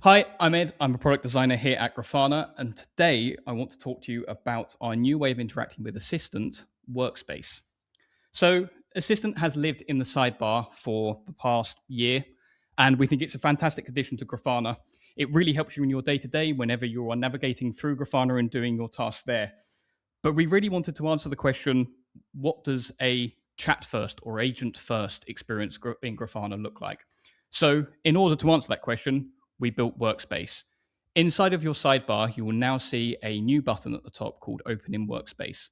Hi, I'm Ed. I'm a product designer here at Grafana, and today I want to talk to you about our new way of interacting with Assistant Workspace. So, Assistant has lived in the sidebar for the past year, and we think it's a fantastic addition to Grafana. It really helps you in your day-to-day whenever you are navigating through Grafana and doing your tasks there. But we really wanted to answer the question, what does a chat-first or agent-first experience in Grafana look like? So in order to answer that question, we built Workspace. Inside of your sidebar, you will now see a new button at the top called Open in Workspace.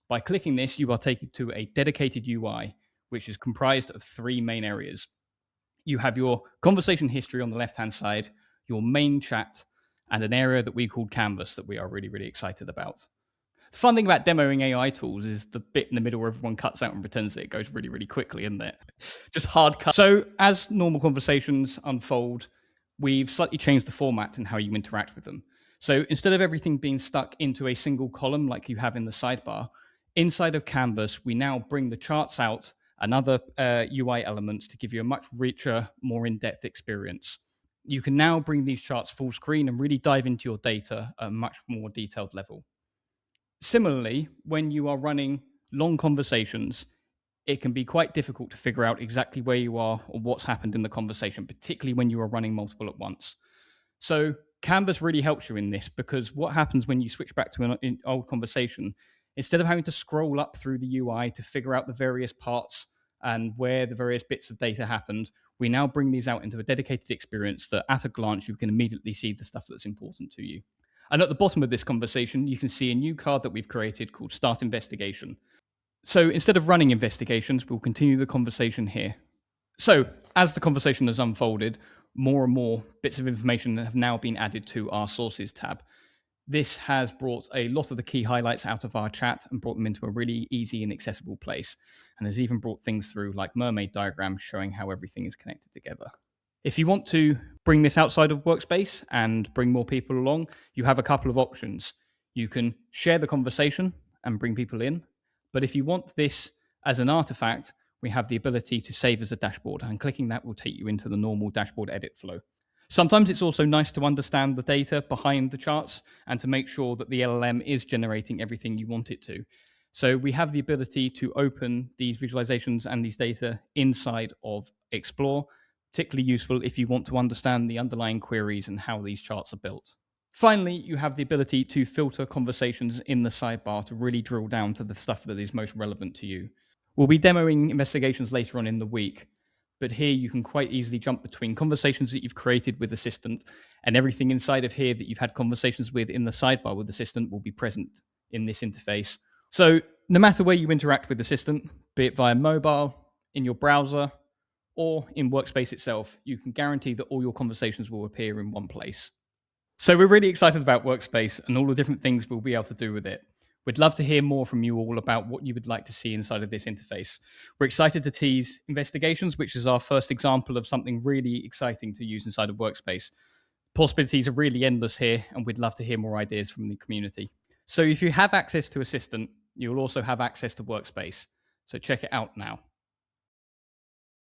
By clicking this, you are taken to a dedicated UI, which is comprised of three main areas. You have your conversation history on the left-hand side, your main chat, and an area that we called Canvas that we are really, really excited about. The fun thing about demoing AI tools is the bit in the middle where everyone cuts out and pretends that it goes really, really quickly, isn't it? Just hard cut. So as normal conversations unfold, we've slightly changed the format and how you interact with them. So instead of everything being stuck into a single column like you have in the sidebar, inside of Canvas, we now bring the charts out and other UI elements to give you a much richer, more in-depth experience. You can now bring these charts full screen and really dive into your data at a much more detailed level. Similarly, when you are running long conversations, it can be quite difficult to figure out exactly where you are or what's happened in the conversation, particularly when you are running multiple at once. So Canvas really helps you in this, because what happens when you switch back to an old conversation, instead of having to scroll up through the UI to figure out the various parts and where the various bits of data happened, we now bring these out into a dedicated experience that at a glance, you can immediately see the stuff that's important to you. And at the bottom of this conversation, you can see a new card that we've created called Start Investigation. So instead of running investigations, we'll continue the conversation here. So as the conversation has unfolded, more and more bits of information have now been added to our Sources tab. This has brought a lot of the key highlights out of our chat and brought them into a really easy and accessible place. And has even brought things through like mermaid diagrams showing how everything is connected together. If you want to bring this outside of Workspace and bring more people along, you have a couple of options. You can share the conversation and bring people in. But if you want this as an artifact, we have the ability to save as a dashboard, and clicking that will take you into the normal dashboard edit flow. Sometimes it's also nice to understand the data behind the charts and to make sure that the LLM is generating everything you want it to. So we have the ability to open these visualizations and these data inside of Explore, particularly useful if you want to understand the underlying queries and how these charts are built. Finally, you have the ability to filter conversations in the sidebar to really drill down to the stuff that is most relevant to you. We'll be demoing investigations later on in the week, but here you can quite easily jump between conversations that you've created with Assistant, and everything inside of here that you've had conversations with in the sidebar with Assistant will be present in this interface. So no matter where you interact with Assistant, be it via mobile, in your browser, or in Workspace itself, you can guarantee that all your conversations will appear in one place. So we're really excited about Workspace and all the different things we'll be able to do with it. We'd love to hear more from you all about what you would like to see inside of this interface. We're excited to tease investigations, which is our first example of something really exciting to use inside of Workspace. Possibilities are really endless here, and we'd love to hear more ideas from the community. So if you have access to Assistant, you'll also have access to Workspace. So check it out now.